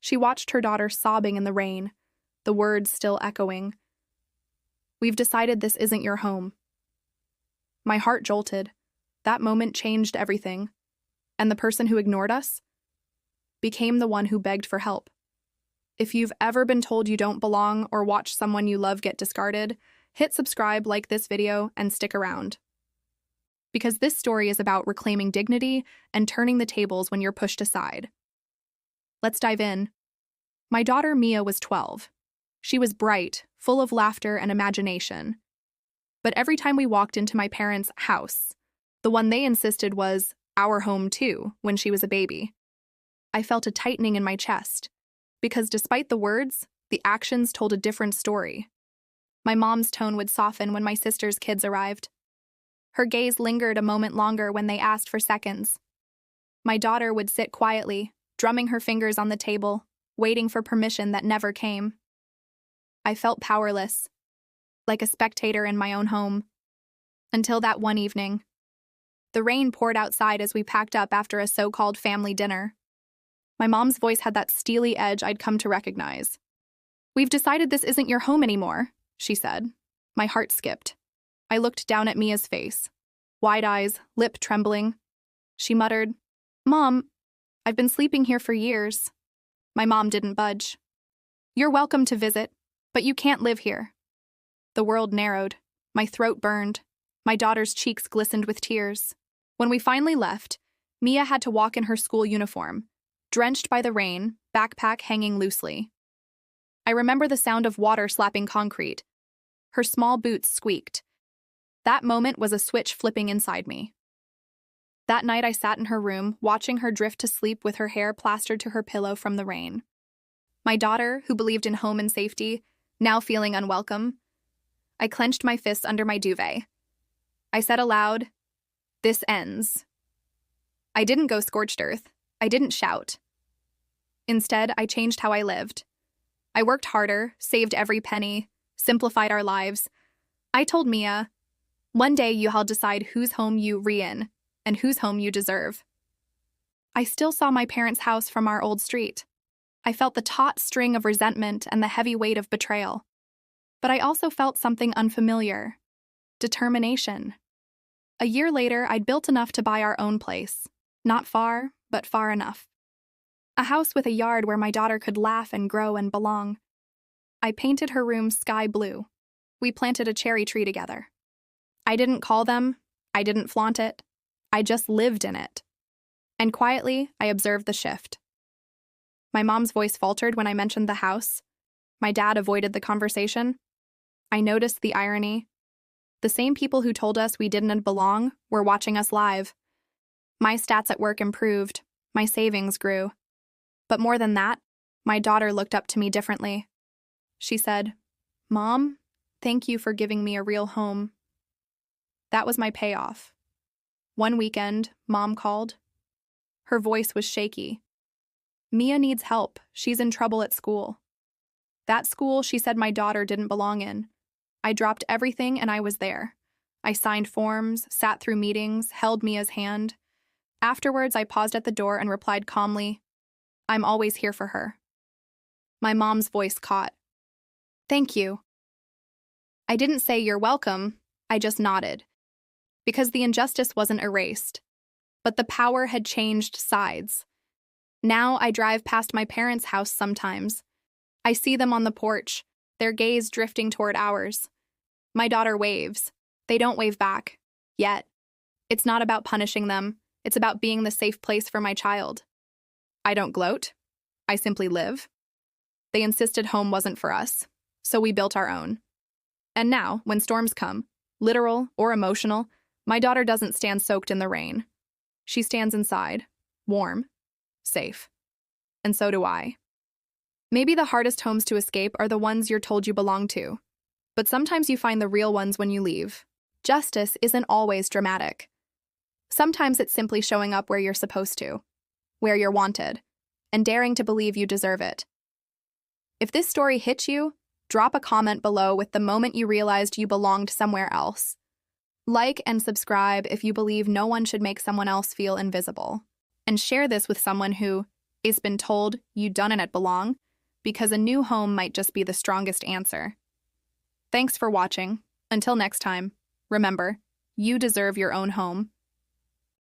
She watched her daughter sobbing in the rain, the words still echoing. "We've decided this isn't your home." My heart jolted. That moment changed everything. And the person who ignored us became the one who begged for help. If you've ever been told you don't belong or watched someone you love get discarded, hit subscribe, like this video, and stick around. Because this story is about reclaiming dignity and turning the tables when you're pushed aside. Let's dive in. My daughter Mia was 12. She was bright, full of laughter and imagination. But every time we walked into my parents' house, the one they insisted was our home too, when she was a baby, I felt a tightening in my chest. Because despite the words, the actions told a different story. My mom's tone would soften when my sister's kids arrived. Her gaze lingered a moment longer when they asked for seconds. My daughter would sit quietly, drumming her fingers on the table, waiting for permission that never came. I felt powerless, like a spectator in my own home. Until that one evening. The rain poured outside as we packed up after a so-called family dinner. My mom's voice had that steely edge I'd come to recognize. "We've decided this isn't your home anymore," she said. My heart skipped. I looked down at Mia's face, wide eyes, lip trembling. She muttered, "Mom, I've been sleeping here for years." My mom didn't budge. "You're welcome to visit, but you can't live here." The world narrowed. My throat burned. My daughter's cheeks glistened with tears. When we finally left, Mia had to walk in her school uniform, drenched by the rain, backpack hanging loosely. I remember the sound of water slapping concrete. Her small boots squeaked. That moment was a switch flipping inside me. That night I sat in her room, watching her drift to sleep with her hair plastered to her pillow from the rain. My daughter, who believed in home and safety, now feeling unwelcome. I clenched my fists under my duvet. I said aloud, "This ends." I didn't go scorched earth. I didn't shout. Instead, I changed how I lived. I worked harder, saved every penny, simplified our lives. I told Mia, "One day you'll decide whose home you re-in and whose home you deserve." I still saw my parents' house from our old street. I felt the taut string of resentment and the heavy weight of betrayal. But I also felt something unfamiliar. Determination. A year later, I'd built enough to buy our own place. Not far, but far enough. A house with a yard where my daughter could laugh and grow and belong. I painted her room sky blue. We planted a cherry tree together. I didn't call them. I didn't flaunt it. I just lived in it. And quietly, I observed the shift. My mom's voice faltered when I mentioned the house. My dad avoided the conversation. I noticed the irony. The same people who told us we didn't belong were watching us live. My stats at work improved. My savings grew. But more than that, my daughter looked up to me differently. She said, "Mom, thank you for giving me a real home." That was my payoff. One weekend, Mom called. Her voice was shaky. "Mia needs help. She's in trouble at school." That school she said my daughter didn't belong in. I dropped everything and I was there. I signed forms, sat through meetings, held Mia's hand. Afterwards, I paused at the door and replied calmly, "I'm always here for her." My mom's voice caught. "Thank you." I didn't say "you're welcome," I just nodded. Because the injustice wasn't erased. But the power had changed sides. Now I drive past my parents' house sometimes. I see them on the porch, their gaze drifting toward ours. My daughter waves. They don't wave back. Yet. It's not about punishing them. It's about being the safe place for my child. I don't gloat. I simply live. They insisted home wasn't for us, so we built our own. And now, when storms come, literal or emotional, my daughter doesn't stand soaked in the rain. She stands inside, warm, safe. And so do I. Maybe the hardest homes to escape are the ones you're told you belong to. But sometimes you find the real ones when you leave. Justice isn't always dramatic. Sometimes it's simply showing up where you're supposed to, where you're wanted, and daring to believe you deserve it. If this story hit you, drop a comment below with the moment you realized you belonged somewhere else. Like and subscribe if you believe no one should make someone else feel invisible. And share this with someone who, It's been told you done it belong, because a new home might just be the strongest answer. Thanks for watching. Until next time, remember, you deserve your own home.